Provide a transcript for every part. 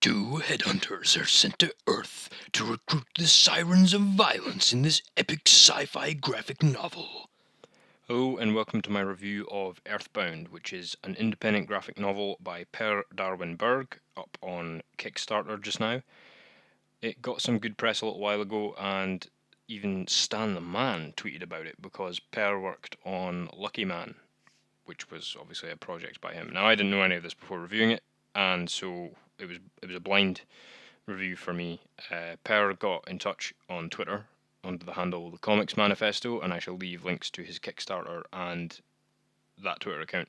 Two headhunters are sent to Earth to recruit the sirens of violence in this epic sci-fi graphic novel. Hello and welcome to my review of Earthbound, which is an independent graphic novel by Per Darwin Berg, up on Kickstarter just now. It got some good press a little while ago, and even Stan the Man tweeted about it because Per worked on Lucky Man, which was obviously a project by him. Now, I didn't know any of this before reviewing it, and so it was a blind review for me. Per got in touch on Twitter under the handle The Comics Manifesto, and I shall leave links to his Kickstarter and that Twitter account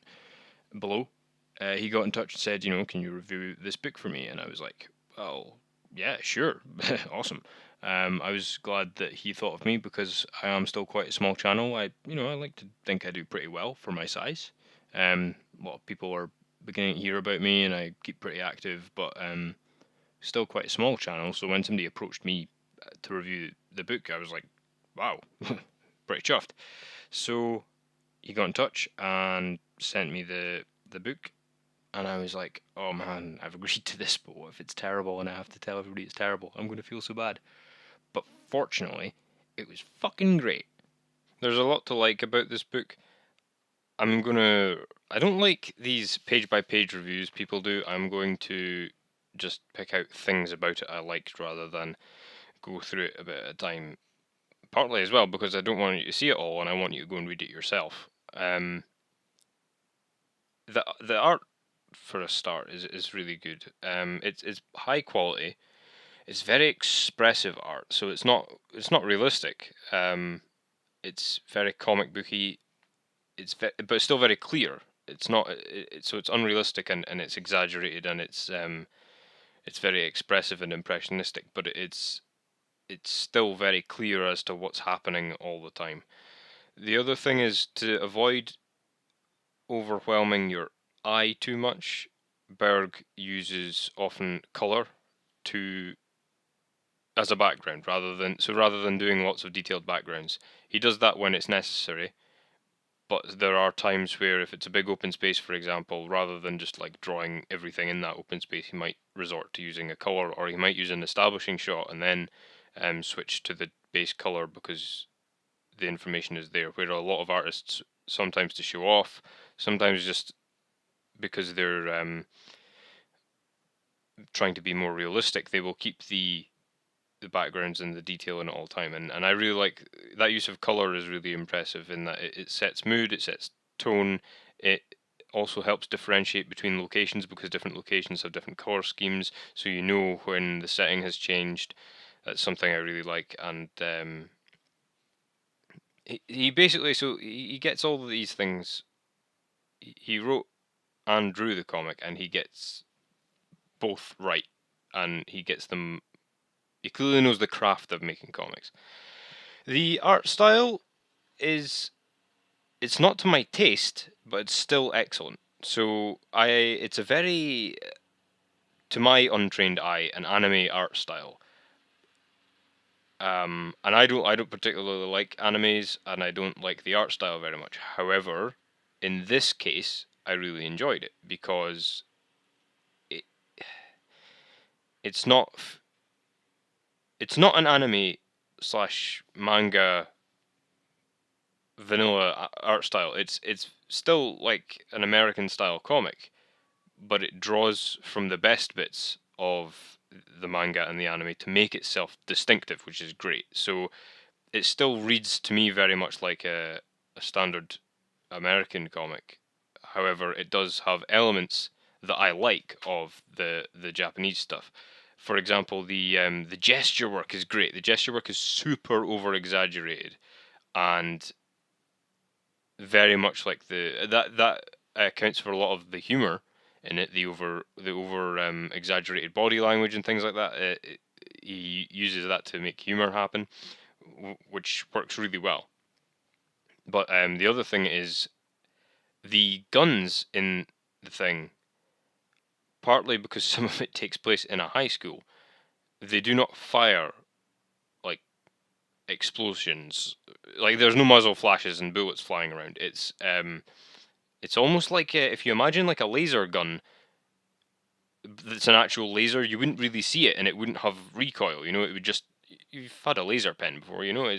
below. He got in touch and said, can you review this book for me? And I was like, well, yeah, sure, awesome. I was glad that he thought of me because I am still quite a small channel. I like to think I do pretty well for my size. A lot of people are beginning to hear about me, and I keep pretty active, but still quite a small channel. So when somebody approached me to review the book, I was like, wow, pretty chuffed. So he got in touch and sent me the book, and I was like, oh man, I've agreed to this, but what if it's terrible and I have to tell everybody it's terrible? I'm going to feel so bad. But fortunately, it was fucking great. There's a lot to like about this book. I don't like these page-by-page reviews people do. I'm going to just pick out things about it I liked rather than go through it a bit at a time. Partly as well because I don't want you to see it all and I want you to go and read it yourself. The art, for a start, is really good. It's high quality. It's very expressive art, so it's not realistic. It's very comic booky. But it's still very clear. It's not. So it's unrealistic and it's exaggerated and it's very expressive and impressionistic. But it's still very clear as to what's happening all the time. The other thing is to avoid overwhelming your eye too much. Berg uses often color as a background rather than doing lots of detailed backgrounds. He does that when it's necessary. But there are times where if it's a big open space, for example, rather than just like drawing everything in that open space, he might resort to using a color, or he might use an establishing shot and then switch to the base color because the information is there. Where a lot of artists, sometimes to show off, sometimes just because they're trying to be more realistic, they will keep the backgrounds and the detail in it all the time, and I really like that use of color. Is really impressive in that it sets mood, it sets tone, it also helps differentiate between locations because different locations have different color schemes, so you know when the setting has changed. That's something I really like, and he basically, so he gets all of these things. He wrote and drew the comic, and he gets both right, and he gets them. He clearly knows the craft of making comics. The art style it's not to my taste, but it's still excellent. So it's a very, to my untrained eye, an anime art style. And I don't particularly like animes, and I don't like the art style very much. However, in this case, I really enjoyed it because it's not an anime slash manga vanilla art style. It's still like an American style comic, but it draws from the best bits of the manga and the anime to make itself distinctive, which is great. So it still reads to me very much like a standard American comic. However, it does have elements that I like of the Japanese stuff. For example, the gesture work is great. The gesture work is super over exaggerated, and very much like that accounts for a lot of the humor in it. The over exaggerated body language and things like that. He uses that to make humor happen, which works really well. But the other thing is the guns in the thing. Partly because some of it takes place in a high school, they do not fire like explosions. Like there's no muzzle flashes and bullets flying around. It's almost like if you imagine like a laser gun, that's an actual laser, you wouldn't really see it, and it wouldn't have recoil. You know, it would just, you've had a laser pen before. You know, it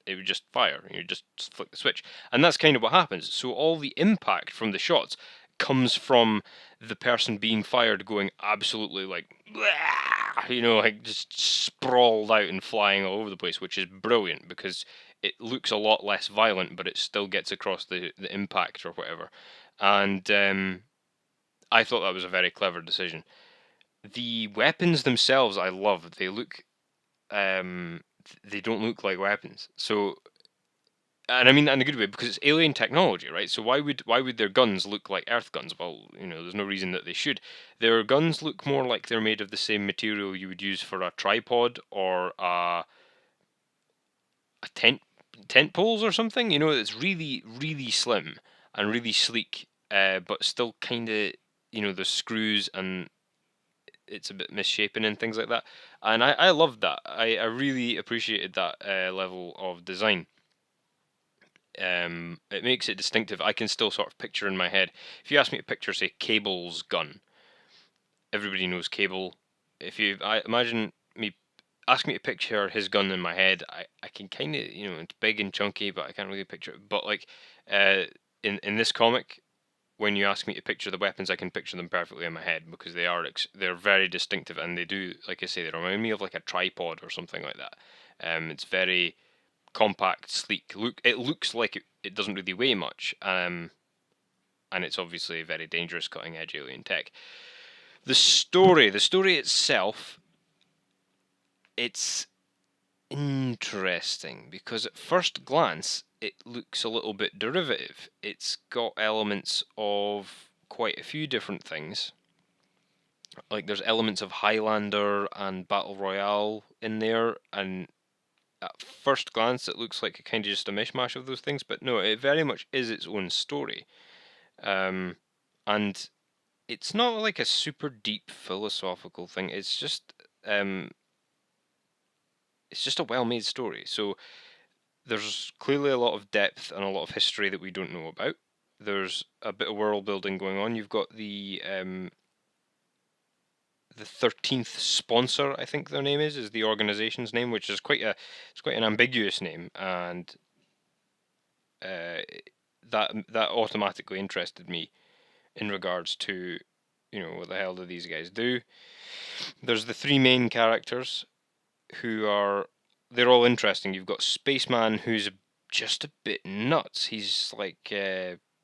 would just fire. You just flick the switch, and that's kind of what happens. So all the impact from the shots comes from the person being fired going absolutely like, you know, like just sprawled out and flying all over the place, which is brilliant because it looks a lot less violent, but it still gets across the impact or whatever. And I thought that was a very clever decision. The weapons themselves, I love. They look, they don't look like weapons. So, and I mean that in a good way because it's alien technology, right? So why would their guns look like Earth guns? Well, you know, there's no reason that they should. Their guns look more like they're made of the same material you would use for a tripod or a tent poles or something. You know, it's really really slim and really sleek, but still kind of, you know, the screws and it's a bit misshapen and things like that. And I loved that. I really appreciated that level of design. It makes it distinctive. I can still sort of picture in my head. If you ask me to picture, say, Cable's gun, everybody knows Cable. If you, I imagine me, ask me to picture his gun in my head, I can kind of, you know, it's big and chunky, but I can't really picture it. But like, in this comic, when you ask me to picture the weapons, I can picture them perfectly in my head because they're very distinctive and they do, like I say, they remind me of like a tripod or something like that. It's very compact, sleek. It looks like it doesn't really weigh much, and it's obviously very dangerous, cutting edge alien tech. The story itself, it's interesting because at first glance it looks a little bit derivative. It's got elements of quite a few different things. Like there's elements of Highlander and Battle Royale in there, and at first glance it looks like a kind of just a mishmash of those things, but no, it very much is its own story. And it's not like a super deep philosophical thing. It's just a well-made story. So there's clearly a lot of depth and a lot of history that we don't know about. There's a bit of world building going on. You've got the 13th sponsor, I think their name is the organization's name, which is quite an ambiguous name, and that automatically interested me in regards to, you know, what the hell do these guys do? There's the three main characters they're all interesting. You've got Spaceman, who's just a bit nuts. He's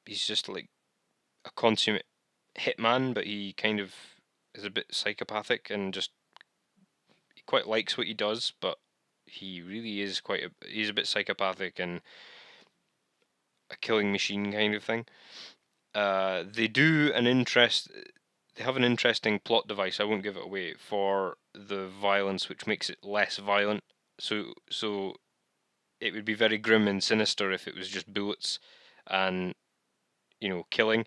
just like a consummate hitman, but he kind of is a bit psychopathic and just he quite likes what he does, but he really is he's a bit psychopathic and a killing machine kind of thing. They have an interesting plot device. I won't give it away for the violence, which makes it less violent. So it would be very grim and sinister if it was just bullets and, you know, killing.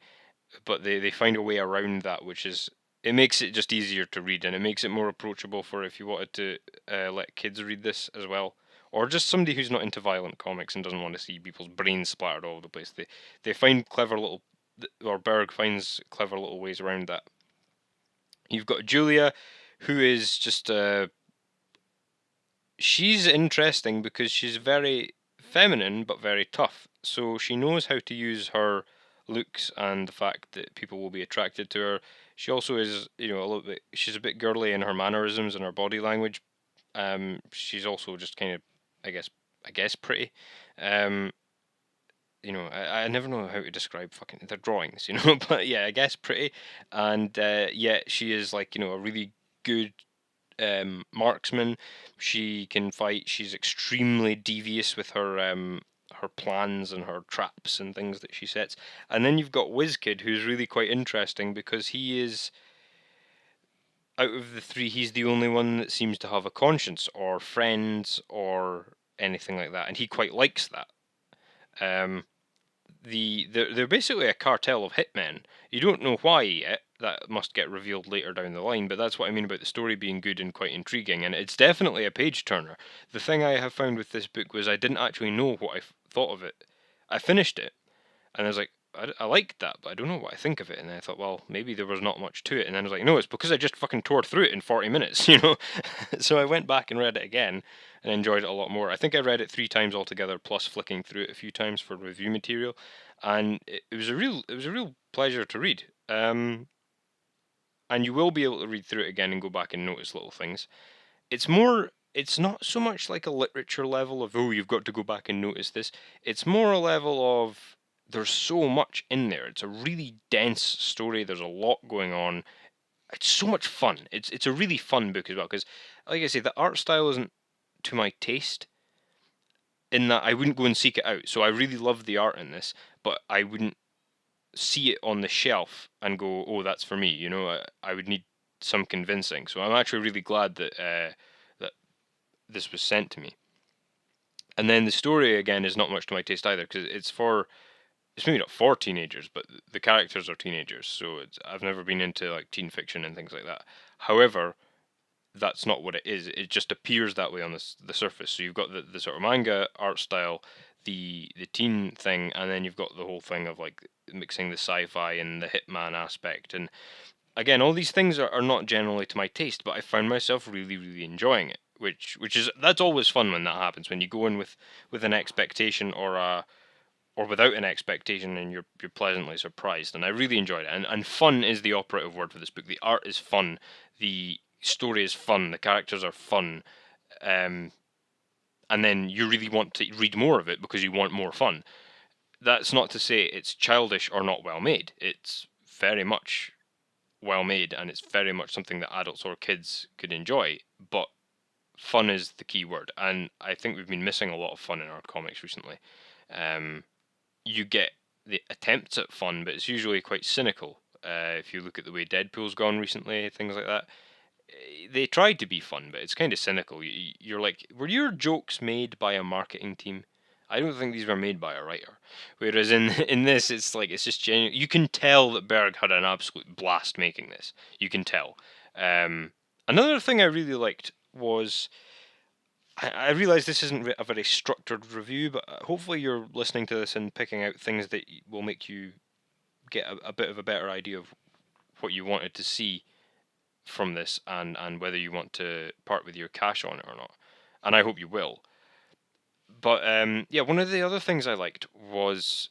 But they find a way around that, which is, it makes it just easier to read, and it makes it more approachable for if you wanted to let kids read this as well, or just somebody who's not into violent comics and doesn't want to see people's brains splattered all over the place. They find clever little, or Berg finds clever little ways around that. You've got Julia, who is just she's interesting because she's very feminine but very tough. So she knows how to use her looks and the fact that people will be attracted to her. She also is, you know, a little bit. She's a bit girly in her mannerisms and her body language. She's also just kind of, I guess, pretty. Um, you know, I never know how to describe fucking their drawings, you know, but yeah, I guess pretty, and yeah, she is like, you know, a really good marksman. She can fight. She's extremely devious with her plans and her traps and things that she sets. And then you've got WizKid, who's really quite interesting because he is, out of the three, he's the only one that seems to have a conscience or friends or anything like that, and he quite likes that. Um, they're basically a cartel of hitmen. You don't know why yet. That must get revealed later down the line, but that's what I mean about the story being good and quite intriguing, and it's definitely a page turner. The thing I have found with this book was I didn't actually know what I thought of it. I finished it, and I was like, I liked that, but I don't know what I think of it. And then I thought, well, maybe there was not much to it. And then I was like, no, it's because I just fucking tore through it in 40 minutes, you know? So I went back and read it again and enjoyed it a lot more. I think I read it 3 times altogether, plus flicking through it a few times for review material. And it was a real pleasure to read. And you will be able to read through it again and go back and notice little things. It's not so much like a literature level of, oh, you've got to go back and notice this. It's more a level of, there's so much in there. It's a really dense story. There's a lot going on. It's so much fun. It's a really fun book as well, because, like I say, the art style isn't to my taste, in that I wouldn't go and seek it out. So I really love the art in this, but I wouldn't see it on the shelf and go, oh, that's for me. You know, I would need some convincing. So I'm actually really glad that that this was sent to me. And then the story again is not much to my taste either, because it's maybe not for teenagers, but the characters are teenagers. So I've never been into like teen fiction and things like that. However, that's not what it is. It just appears that way on the surface. So you've got the sort of manga art style, the teen thing, and then you've got the whole thing of like mixing the sci-fi and the hitman aspect. And again, all these things are not generally to my taste, but I found myself really enjoying it. That's always fun when that happens, when you go in with an expectation or without an expectation, and you're pleasantly surprised. And I really enjoyed it. And fun is the operative word for this book. The art is fun. The story is fun. The characters are fun. And then you really want to read more of it because you want more fun. That's not to say it's childish or not well made. It's very much well made, and it's very much something that adults or kids could enjoy. But fun is the key word, and I think we've been missing a lot of fun in our comics recently. You get the attempts at fun, but it's usually quite cynical. If you look at the way Deadpool's gone recently, things like that, they tried to be fun, but it's kind of cynical. You're like, were your jokes made by a marketing team? I don't think these were made by a writer. Whereas in this, it's like, it's just genuine. You can tell that Berg had an absolute blast making this. You can tell. Another thing I really liked was, I realise this isn't a very structured review, but hopefully you're listening to this and picking out things that will make you get a bit of a better idea of what you wanted to see from this, and whether you want to part with your cash on it or not. And I hope you will. But yeah, one of the other things I liked was,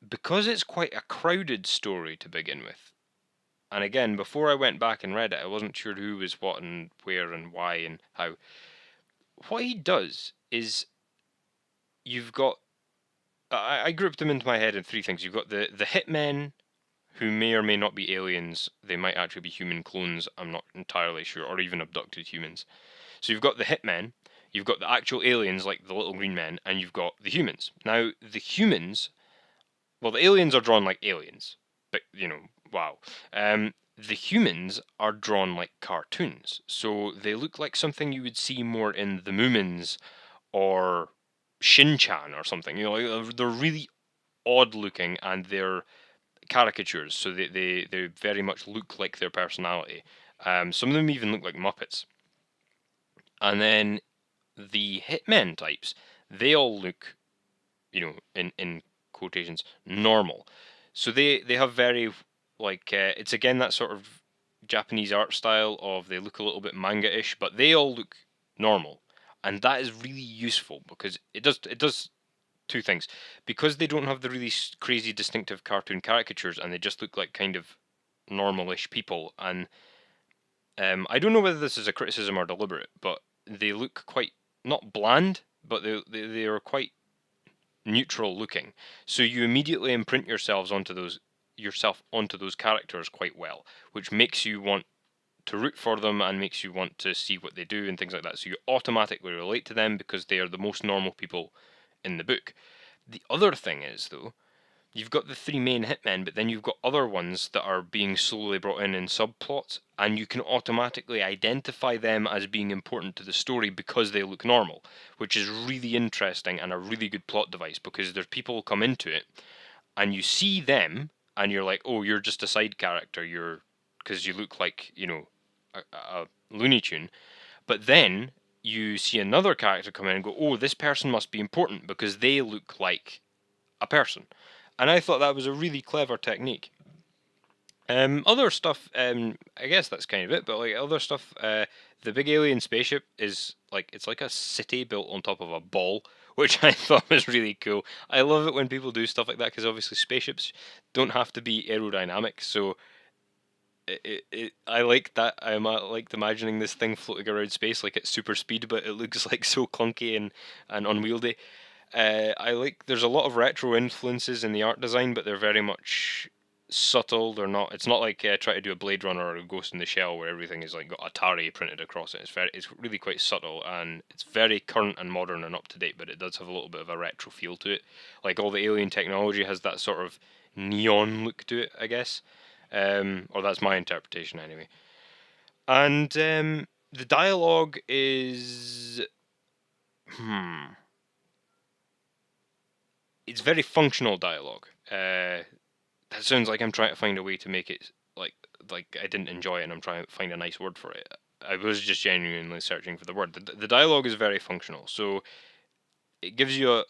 because it's quite a crowded story to begin with. And again, before I went back and read it, I wasn't sure who was what and where and why and how. What he does is, you've got, I grouped them into my head in 3 things. You've got the hitmen, who may or may not be aliens. They might actually be human clones, I'm not entirely sure, or even abducted humans. So you've got the hitmen, you've got the actual aliens like the little green men, and you've got the humans. Now, the humans, well, the aliens are drawn like aliens, but, you know, wow. The humans are drawn like cartoons, so they look like something you would see more in the Moomins or Shin-Chan or something. You know, they're really odd looking, and they're caricatures, so they very much look like their personality. Some of them even look like Muppets. And then the hitmen types, they all look, you know, in quotations, normal. So they have very, like, it's again that sort of Japanese art style of, they look a little bit manga-ish, but they all look normal. And that is really useful, because it does 2 things. Because they don't have the really crazy distinctive cartoon caricatures, and they just look like kind of normalish people. And I don't know whether this is a criticism or deliberate, but they look quite, not bland, but they are quite neutral looking. So you immediately imprint yourself onto those characters quite well, which makes you want to root for them and makes you want to see what they do and things like that. So you automatically relate to them because they are the most normal people in the book. The other thing is, though, you've got the 3 main hitmen, but then you've got other ones that are being slowly brought in subplots, and you can automatically identify them as being important to the story because they look normal, which is really interesting and a really good plot device, because there's people come into it, and you see them, and you're like, oh, you're just a side character, because you look like, you know, a Looney Tune, but then you see another character come in and go, oh, this person must be important because they look like a person. And I thought that was a really clever technique. Other stuff, I guess that's kind of it, but like other stuff, the big alien spaceship is like, it's like a city built on top of a ball, which I thought was really cool. I love it when people do stuff like that, because obviously spaceships don't have to be aerodynamic, so I like that. I liked imagining this thing floating around space like at super speed, but it looks like so clunky and unwieldy. I like, there's a lot of retro influences in the art design, but they're very much subtle. They're not. It's not like try to do a Blade Runner or a Ghost in the Shell where everything is like got Atari printed across it. It's really quite subtle, and it's very current and modern and up to date. But it does have a little bit of a retro feel to it. Like all the alien technology has that sort of neon look to it, I guess. Or that's my interpretation anyway. And the dialogue is it's very functional dialogue. That sounds like I'm trying to find a way to make it like I didn't enjoy it and I'm trying to find a nice word for it. I was just genuinely searching for the word. The dialogue is very functional, so it gives you a.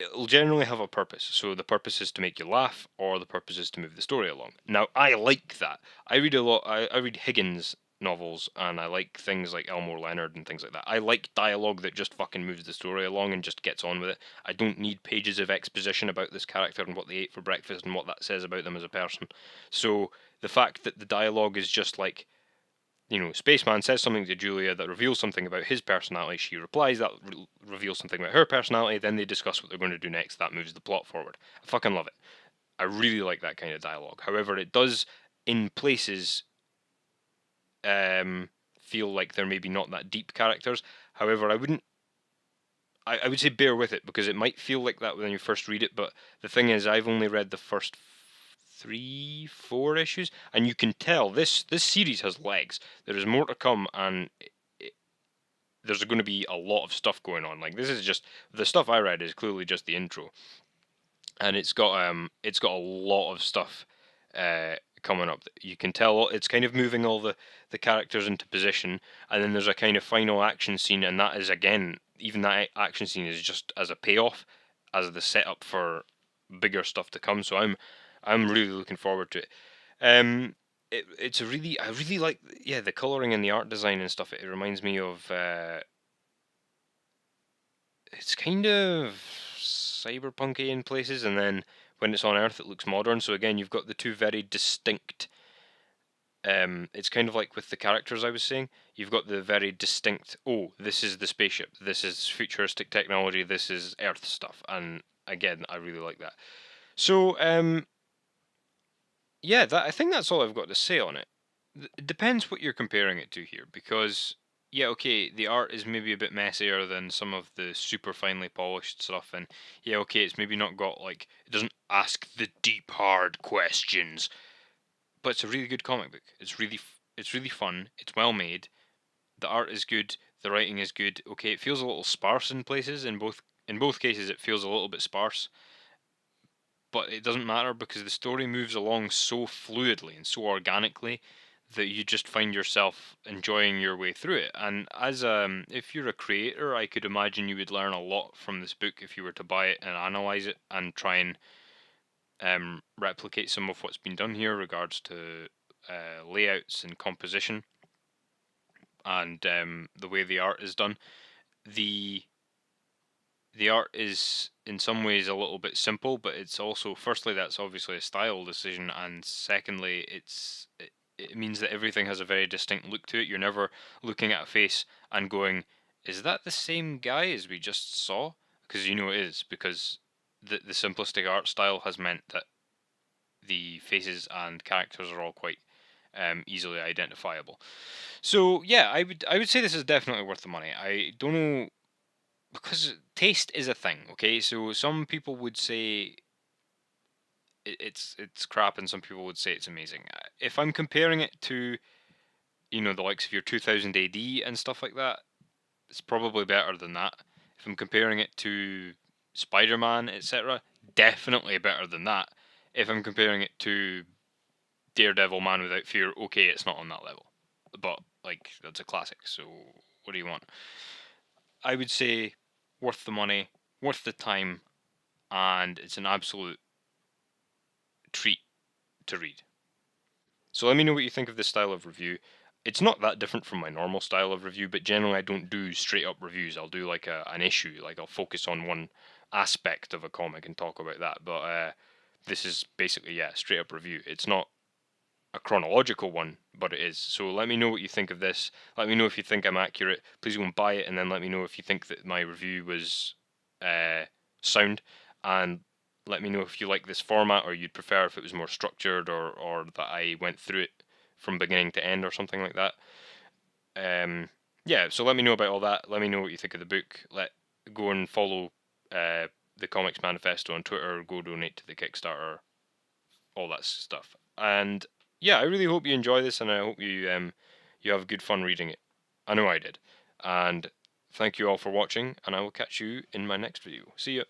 It'll generally have a purpose. So the purpose is to make you laugh, or the purpose is to move the story along. Now I like that. I read a lot. I read Higgins novels, and I like things like Elmore Leonard and things like that. I like dialogue that just fucking moves the story along and just gets on with it. I don't need pages of exposition about this character and what they ate for breakfast and what that says about them as a person. So the fact that the dialogue is just like, Spaceman says something to Julia that reveals something about his personality. She replies, that reveals something about her personality. Then they discuss what they're going to do next. That moves the plot forward. I fucking love it. I really like that kind of dialogue. However, it does, in places, feel like they're maybe not that deep characters. However, I would say bear with it, because it might feel like that when you first read it. But the thing is, I've only read the first 3, 4 issues, and you can tell this series has legs. There is more to come, and there's going to be a lot of stuff going on. Like, this is just the stuff I read is clearly just the intro, and it's got a lot of stuff coming up. You can tell it's kind of moving all the characters into position, and then there's a kind of final action scene, and that is, again, even that action scene is just as a payoff, as the setup for bigger stuff to come. So I'm really looking forward to it. It's a really, I really like, the coloring and the art design and stuff. It reminds me of it's kind of cyberpunky in places, and then when it's on Earth it looks modern. So again, you've got the two very distinct. It's kind of like with the characters I was saying. You've got the very distinct. Oh, this is the spaceship. This is futuristic technology. This is Earth stuff. And again, I really like that. So I think that's all I've got to say on it. It depends what you're comparing it to here, because okay, the art is maybe a bit messier than some of the super finely polished stuff, and okay, it's maybe not got like, it doesn't ask the deep hard questions, but it's a really good comic book. It's really fun. It's well made. The art is good. The writing is good. Okay, it feels a little sparse in places. In both cases, it feels a little bit sparse. But it doesn't matter, because the story moves along so fluidly and so organically that you just find yourself enjoying your way through it. And as if you're a creator, I could imagine you would learn a lot from this book if you were to buy it and analyze it and try and replicate some of what's been done here, regards to layouts and composition and the way the art is done. The art is in some ways a little bit simple, but it's also, firstly, that's obviously a style decision, and secondly, it means that everything has a very distinct look to it. You're never looking at a face and going, is that the same guy as we just saw? Because it is, because the simplistic art style has meant that the faces and characters are all quite easily identifiable. So I would say this is definitely worth the money. I don't know, because taste is a thing, okay? So some people would say it's crap, and some people would say it's amazing. If I'm comparing it to, the likes of your 2000 AD and stuff like that, it's probably better than that. If I'm comparing it to Spider-Man, etc., definitely better than that. If I'm comparing it to Daredevil, Man Without Fear, okay, it's not on that level. But, that's a classic, so what do you want? I would say worth the money, worth the time, and it's an absolute treat to read. So let me know what you think of this style of review. It's not that different from my normal style of review, but generally I don't do straight up reviews. I'll do like an issue, like I'll focus on one aspect of a comic and talk about that. But this is basically, yeah, straight up review. It's not a chronological one, but it is. So let me know what you think of this. Let me know if you think I'm accurate. Please go and buy it, and then let me know if you think that my review was sound. And let me know if you like this format, or you'd prefer if it was more structured, or that I went through it from beginning to end, or something like that. Yeah, so let me know about all that. Let me know what you think of the book. Go and follow the Comics Manifesto on Twitter. Go donate to the Kickstarter. All that stuff. And yeah, I really hope you enjoy this, and I hope you have good fun reading it. I know I did. And thank you all for watching, and I will catch you in my next video. See ya.